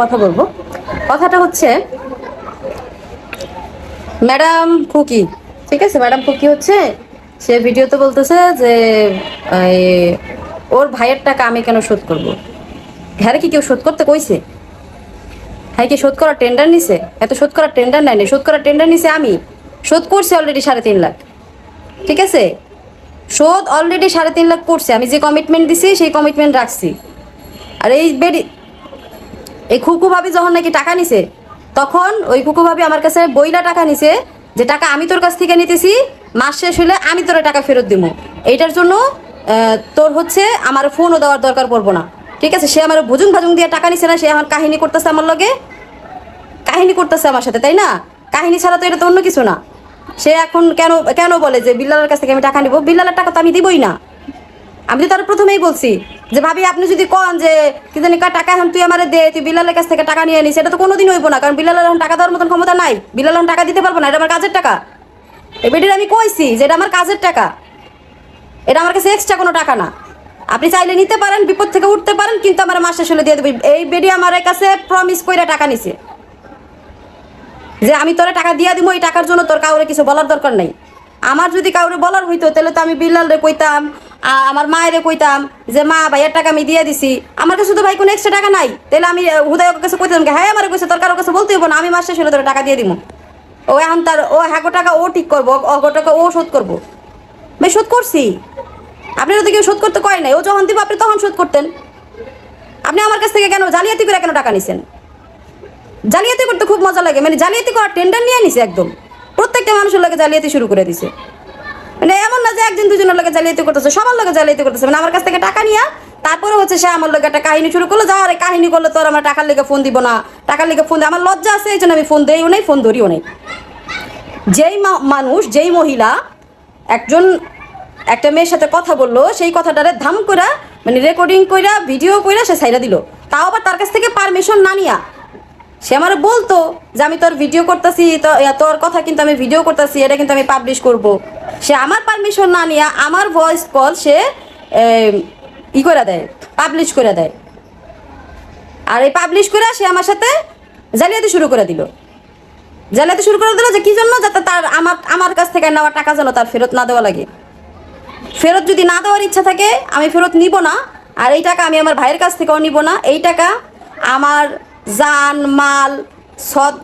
কথা বলবো। কথাটা হচ্ছে ম্যাডাম খুকি, ঠিক আছে, ম্যাডাম খুকি হচ্ছে সে ভিডিওতে বলতেছে যে ওর ভাইয়ের টাকা আমি কেন শোধ করব। হ্যাঁ কি কেউ শোধ করতে কইছে? হ্যাঁ কি শোধ করার টেন্ডার নিছে? এত শোধ করার টেন্ডার নাই, শোধ করার টেন্ডার নিছে আমি। শোধ করছি অলরেডি 3.5 লাখ, ঠিক আছে, শোধ অলরেডি 3.5 লাখ করছে। আমি যে কমিটমেন্ট দিছি সেই কমিটমেন্ট রাখছি। আর এই খুকু ভাবি যখন নাকি টাকা নিছে, তখন ওই খুকু ভাবি আমার কাছে বইলা টাকা নিছে যে টাকা আমি তোর কাছ থেকে নিতেছি, মাস শেষ হলে আমি তোর টাকা ফেরত দিব। এইটার জন্য তোর হচ্ছে আমার ফোনও দেওয়ার দরকার পড়বো না, ঠিক আছে। সে আমার ভুজুং ভাজুং দিয়ে টাকা নিছে না, সে আমার কাহিনী করতেছে, আমার লগে কাহিনী করতেছে আমার সাথে, তাই না? কাহিনী ছাড়া তো এটা তো অন্য কিছু না। সে এখন কেন কেন বলে যে বিল্লালের কাছ থেকে আমি টাকা নিব? বিল্লালের টাকা তো আমি দিবই না। আমি তো তার প্রথমেই বলছি যে ভাবি আপনি যদি কন যে কি জানি টাকা এখন তুই আমার দে, তুই বিল্লালের কাছ থেকে টাকা নিয়ে নিস, এটা তো কোনোদিন হইব না, কারণ বিল্লালের এখন টাকা দেওয়ার মতন ক্ষমতা নাই। বিল্লাল এখন টাকা দিতে পারবো না, এটা আমার কাজের টাকা। এই বেডির আমি কইছি যে এটা আমার কাজের টাকা, এটা আমার কাছে এক্সট্রা কোনো টাকা না। আপনি চাইলে নিতে পারেন, বিপদ থেকে উঠতে পারেন, কিন্তু আমার মাস শেষ হলে দিয়ে দেবেন। এই বেডি আমার কাছে প্রমিস কইরা টাকা নিছে যে আমি তোরা টাকা দিয়া দিব, এই টাকার জন্য তোর কাউরে কিছু বলার দরকার নাই। আমার যদি কাউরে বলার হইতো তাহলে তো আমি বিল্লালরে কইতাম, আমার মায়েরে কইতাম যে মা ভাইয়ের টাকা আমি দিয়ে দিছি, আমার কাছে তো ভাই কোনো এক্সট্রা টাকা নাই। তাহলে আমি হুদায় ওর কাছে কইতাম হ্যাঁ আমার কইছে, তোর কারোর কাছে বলতে হইব না, আমি মাস শেষ হলে তোর টাকা দিয়ে দিব। ও এখন তার হ্যাগো টাকা ও ঠিক করবো, অগো টাকা ও শোধ করবো। ভাই শোধ করছি, আপনারা তো কেউ শোধ করতে কয় নাই। ও যখন দিব আপনি তখন শোধ করতেন। আপনি আমার কাছ থেকে কেন জালিয়াতি করে কেন টাকা নিছেন? জালিয়াতি করতে খুব মজা লাগে, মানে জালিয়াতি করার টেন্ডার নিয়ে নিছে একদম। প্রত্যেকটা মানুষের লাগে জালিয়াতি শুরু করে দিছে। মানে এমন না যে একজন দুজনের লাগে জালিয়াতি করতেছে, সবার লাগে জালিয়াতি করতেছে। মানে আমার কাছ থেকে টাকা নিয়ে তারপরে হচ্ছে সে আমার লোক একটা কাহিনী শুরু করলো, যা আরে কাহিনী করলে তোর আমার টাকার লেগে ফোন দিব না, টাকার লেগে ফোন আমার লজ্জা আছে, এই জন্য আমি ফোন দিইও নাই, ফোন ধরিও নাই। যেই মানুষ, যেই মহিলা একটা মেয়ের সাথে কথা বললো, সেই কথাটারে ধাম কইরা মানে রেকর্ডিং কইরা ভিডিও কইরা সে ছাইরা দিল, তাও আবার তার কাছ থেকে পারমিশন না নিয়া। সে আমার বলতো যে আমি তোর ভিডিও করতেছি, তোর কথা কিন্তু আমি ভিডিও করতেছি, এটা কিন্তু আমি পাবলিশ করব। সে আমার পারমিশন না নিয়ে আমার ভয়েস কল সে করে দেয়, পাবলিশ করে দেয়। আর এই পাবলিশ করে সে আমার সাথে জালিয়াতি শুরু করে দিল। জালিয়াতি শুরু করে দিল যে কি জন্য? যাতে তার আমার কাছ থেকে নেওয়া টাকা যেন তার ফেরত না দেওয়া লাগে। ফেরত যদি না দেওয়ার ইচ্ছা থাকে আমি ফেরত নিব না। আর এই টাকা আমি আমার ভাইয়ের কাছ থেকেও নিব না। এই টাকা আমার জান মাল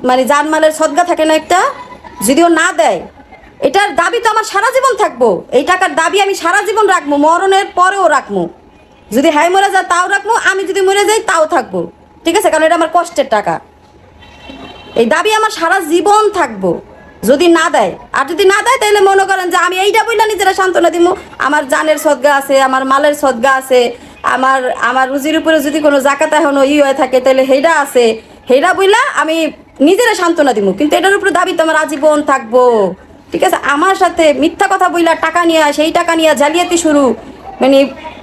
মানে জান মালের সদগা থাকে না একটা, যদিও না দেয়, এটার দাবি তো আমার সারা জীবন থাকবো। এই টাকার দাবি আমি সারা জীবন রাখবো, মরণের পরেও রাখবো। যদি হাই মরে যায় তাও রাখবো, আমি যদি মরে যাই তাও থাকবো, ঠিক আছে, কারণ এটা আমার কষ্টের টাকা। এই দাবি আমার সারা জীবন থাকবো যদি না দেয়। আর যদি না দেয় তাহলে মনে করেন যে আমি এইটা বইলা নিজেরা সান্ত্বনা দিব, আমার জানের সদগা আছে, আমার মালের সদগা আছে, আমার রুজির উপরে যদি কোনো জাকাত এখনো হয়ে থাকে তাহলে হেইটা আছে, হেইটা বইলা আমি নিজেরা সান্ত্বনা দিব। কিন্তু এটার উপরে দাবি তো আমার আজীবন থাকবো, ঠিক আছে। আমার সাথে মিথ্যা কথা বইলা টাকা নিয়ে, সেই টাকা নিয়ে জালিয়াতি শুরু, মানে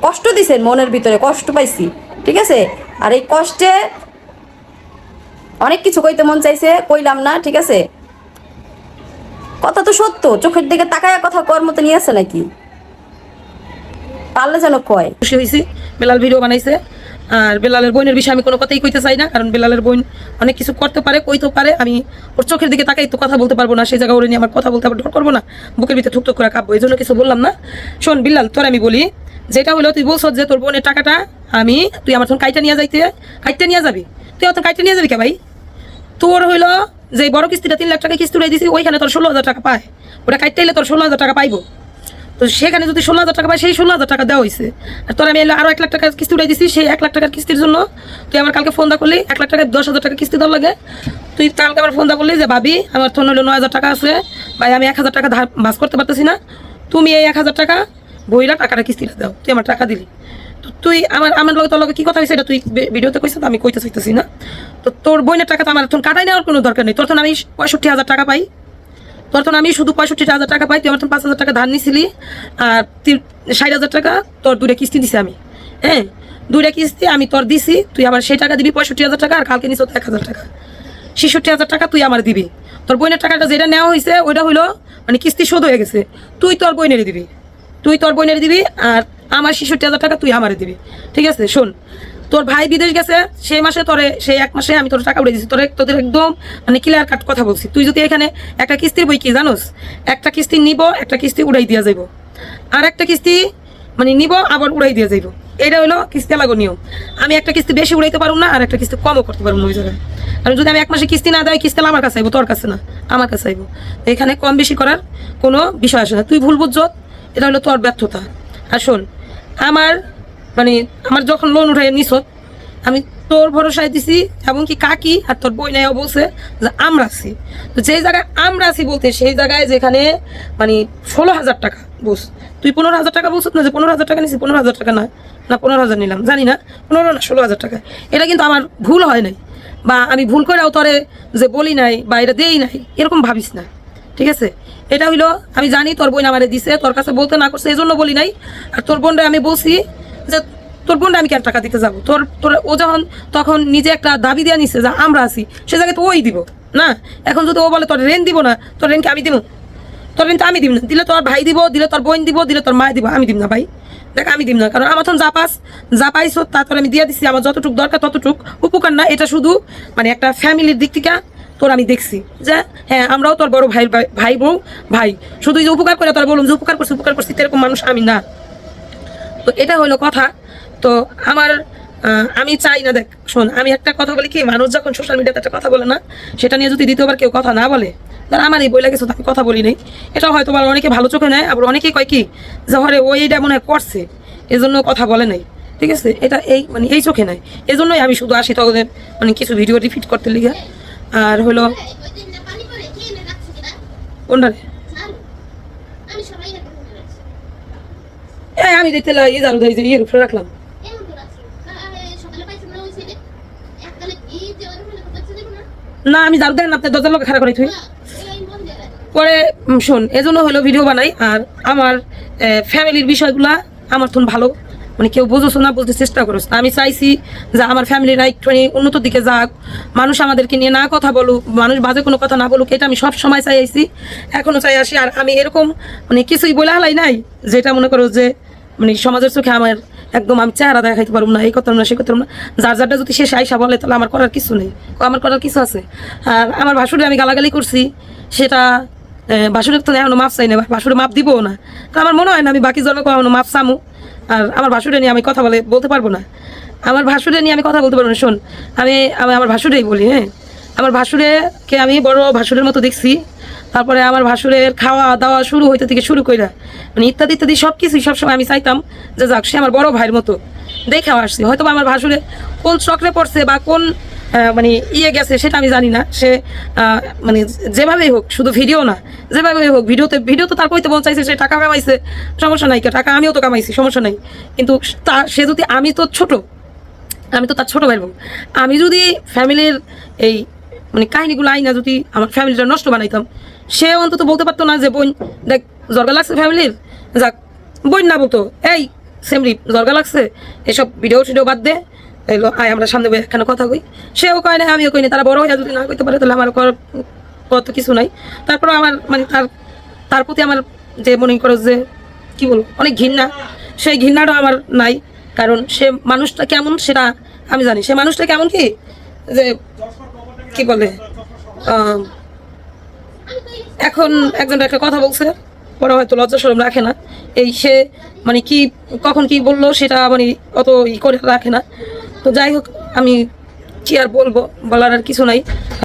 কষ্ট দিছেন, মনের ভিতরে কষ্ট পাইছি, ঠিক আছে। আর এই কষ্টে অনেক কিছু কইতে মন চাইছে, কইলাম না, ঠিক আছে। কথা তো সত্য, চোখের দিকে তাকায় কথা কর মতো নিয়ে আসে নাকি, পারলে যেন কয়। খুশি হয়েছি, বেলাল ভিডিও বানাইছে। আর বেলালের বোনের বিষয়ে আমি কোনো কথাই কইতে চাই না, কারণ বেলালের বোন অনেক কিছু করতে পারে, কইতে পারে। আমি ওর চোখের দিকে তাকাই তো কথা বলতে পারবো না, সেই জায়গায় ওর নিয়ে আমার কথা বলতে আবার ডর করবো না, বুকের ভিতরে ঠুকঠুক করে কাঁপবো, এই জন্য কিছু বললাম না। শোন বিল্লাল, তোর আমি বলি, যেটা হলো তুই বলছ যে তোর বোনের টাকাটা তুই আমার তখন কাইটা নিয়ে যাবি, তুই অত কাইটা নিয়ে যাবি কে ভাই? তোর হইলো যে বড় কিস্তিটা 3 লাখ টাকা কিস্তি উড়াই দিছি, ওইখানে তোর 16,000 টাকা পায়, ওটা কাইটাইলে তোর 16,000 টাকা পাইবো। তো সেখানে যদি 16,000 টাকা পায়, সেই 16,000 টাকা দেওয়া হয়েছে। আর তোর আমি আরো 1 লাখ টাকা কিস্তি উঠাই দিছি, সেই 1 লাখ টাকার কিস্তির জন্য তুই আমার কালকে ফোন দা করলি 1 লাখ টাকা 10,000 টাকা কিস্তি দেওয়ার লাগে। তুই কালকে আমার ফোন দা করলি যে ভাবি আমার তো হলো 9,000 টাকা আছে ভাই, আমি 1,000 টাকা ভাস করতে পারতেছি না, তুমি এই 1,000 টাকা বইরা টাকাটা কিস্তিটা দাও। তুই আমার টাকা দিলি, তো তুই আমার লগে তোর লগে কি কথা হয়েছে এটা তুই ভিডিওতে কইছিস, আমি কইতে চাইতেছি না। তো তোর বোনের টাকা তো আমার তখন কাটাই নেওয়ার কোনো দরকার নেই। তোর তখন আমি 65,000 টাকা পাই, তোর তখন আমি শুধু 65,000 টাকা পাই। তুই আমার তখন 5,000 টাকা ধার নিছিলি, আর 60,000 টাকা তোর 2টা কিস্তি দিছি আমি। হ্যাঁ, 2টা কিস্তি আমি তোর দিছি, তুই আমার সেই টাকা দিবি 65,000 টাকা, আর কালকে নিছ 1,000 টাকা, 66,000 টাকা তুই আমার দিবি। তোর বোনের টাকাটা যেটা নেওয়া হয়েছে ওইটা হইলো মানে কিস্তি শোধ হয়ে গেছে, তুই তোর বোনের দিবি, আর আমার 66,000 টাকা তুই আমারে দিবি, ঠিক আছে। শোন, তোর ভাই বিদেশ গেছে সেই মাসে তোরে সেই 1 মাসে আমি তোর টাকা উড়ে দিছি তোদের একদম মানে ক্লিয়ার কাট কথা বলছি তুই যদি এখানে একটা কিস্তির বই কি জানোস একটা কিস্তি নিব একটা কিস্তি উড়াই দিয়া যাইব আর একটা কিস্তি মানে নিব আবার উড়াই দিয়া যাইব এটা হলো কিস্তি লাগো নিয়ম আমি একটা কিস্তি বেশি উড়াইতে পারবো না আর একটা কিস্তি কমও করতে পারবো না ওই জায়গায় কারণ যদি আমি 1 মাসে কিস্তি না দেয় কিস্তি আমার কাছে আইবো তোর কাছে না আমার কাছে আইবো এখানে কম বেশি করার কোনো বিষয় আসে না তুই ভুল বুঝছ এটা হলো তোর ব্যর্থতা আর শোন আমার মানে আমার যখন লোন উঠাই নিছ আমি তোর ভরসায় দিছি এমনকি কাকি আর তোর বই নাই বলছে যে আমরা আছি তো যেই জায়গায় আমরা আছি বলতে সেই জায়গায় যেখানে মানে 16,000 টাকা বুঝ তুই 15,000 টাকা বলছিস না যে 15,000 টাকা নিছি 15,000 টাকা না 15,000 নিলাম জানি না 15 না 16,000 টাকা এটা কিন্তু আমার ভুল হয় নাই বা আমি ভুল করেও তোরে যে বলি নাই বা এটা দেই নাই এরকম ভাবিস না ঠিক আছে এটা হইলো আমি জানি তোর বোন আমারে দিছে তোর কাছে বলতে না করছে এই জন্য বলি নাই আর তোর বোনরা আমি বলছি যে তোর বোনটা আমি কেন টাকা দিতে যাবো তোর ও যখন তখন নিজে একটা দাবি দেওয়া নিচ্ছে যে আমরা আছি সে জায়গায় তো ওই দিব না এখন যদি ও বলে তোর রেন্ট দিব না তোর রেন্টকে আমি দিব তোর রেন্ট আমি দিব না দিলে তোর ভাই দিব দিলে তোর বোন দিব দিলে তোর মা দিব আমি দিব না ভাই দেখ আমি দিব না কারণ আমার তখন যা পাইছো তা তোর আমি দিয়ে দিচ্ছি আমার যতটুকু দরকার ততটুক উপকার না এটা শুধু মানে একটা ফ্যামিলির দিক থেকে তোর আমি দেখছি যে হ্যাঁ আমরাও তোর বড় ভাই বউ ভাই শুধু যে উপকার করে তোর বলুন যে উপকার করছি এরকম মানুষ আমি না তো এটা হলো কথা তো আমার আমি চাই না দেখ শোন আমি একটা কথা বলি কি মানুষ যখন সোশ্যাল মিডিয়াতে একটা কথা বলে না সেটা নিয়ে যদি দ্বিতীয়বার কেউ কথা না বলে তাহলে আমার এই বই লাগেছে আমি কথা বলি নাই এটা হয়তো অনেকে ভালো চোখে নেয় আবার অনেকেই কয় কি যে হরে ও এইটা মনে হয় করছে এজন্য কথা বলে নাই ঠিক আছে এটা এই মানে এই চোখে নাই এজন্যই আমি শুধু আসি তোদের মানে কিছু ভিডিও রিপিট করতে লিগে আর হলো কোনটারে আমি দেখতে লাই জারু দেয় যে ইয়ের উপরে রাখলাম না আমি জারু দেন আপনার দরজার লোক খারাপ করে তুই পরে শোন এজন্য হলো ভিডিও বানাই আর আমার ফ্যামিলির বিষয়গুলা আমার তখন ভালো মানে কেউ বুঝোস না বুঝতে চেষ্টা করোস আমি চাইছি যে আমার ফ্যামিলিরা একটুখানি উন্নতির দিকে যাক মানুষ আমাদেরকে নিয়ে না কথা বলুক মানুষ বাজে কোনো কথা না বলুক এটা আমি সব সময় চাই আইছি এখনো চাই আসি আর আমি এরকম মানে কিছুই বলে হালাই নাই যেটা মনে করো যে মানে সমাজের চোখে আমার একদম আমি চেহারা দেখাইতে পারবো না এই করতাম না সে করতাম না যারটা যদি শেষ আইসা বলে তাহলে আমার করার কিছু নেই আমার করার কিছু আছে আর আমার ভাসুরে আমি গালাগালি করছি সেটা ভাসুরের তো এখনো মাপ চাই না ভাসুরে মাপ দিবও না তো আমার মনে হয় না আমি বাকি জনকে এখনো মাপ চামু আর আমার ভাসুরে নিয়ে আমি কথা বলতে পারবো না আমার ভাসুরে নিয়ে আমি কথা বলতে পারবো না শোন আমি আমার ভাসুরেই বলি হ্যাঁ আমার ভাসুরেকে আমি বড় ভাসুরের মতো দেখছি তারপরে আমার ভাসুরের খাওয়া দাওয়া শুরু হইতে থেকে শুরু কইরা মানে ইত্যাদি ইত্যাদি সব কিছুই সবসময় আমি চাইতাম যে যাক সে আমার বড় ভাইয়ের মতো দেখেও আসছি হয়তো আমার ভাসুরে কোন চক্রে পড়ছে বা কোন মানে গেছে সেটা আমি জানি না সে মানে যেভাবেই হোক শুধু ভিডিও না যেভাবেই হোক ভিডিও তো তার কইতে মন চাইছে সে টাকা কামাইছে সমস্যা নাই টাকা আমিও তো কামাইছি সমস্যা নাই কিন্তু সে যদি আমি তো তার ছোট ভাই বোন আমি যদি ফ্যামিলির এই মানে কাহিনীগুলো আইনা যদি আমার ফ্যামিলিটা নষ্ট বানাইতাম সে অন্তত বলতে পারতো না যে বোন দেখ জর্গা লাগছে ফ্যামিলির যাক বোন না বলতো এই সেমরি জর্গা লাগছে এসব ভিডিও বাদ দে এলো আয় আমরা সামনে এখানে কথা কই সেও কয় না আমিও কই না তারা বড় হয়ে যদি না কইতে পারে তাহলে আমার কত কিছু নাই তারপরে আমার মানে তার প্রতি আমার যে মনে করো যে কি বলবো অনেক ঘৃণা সেই ঘৃণাটা আমার নাই কারণ সে মানুষটা কেমন সেটা আমি জানি সে মানুষটা কেমন কি যে কি বলে এখন একজন একটা কথা বলছে পরে হয়তো লজ্জা শরম রাখে না এই সে মানে কি কখন কি বললো সেটা মানে অত ই করে রাখে না তো যাই হোক আমি কি আর বলবো বলার আর কিছু নাই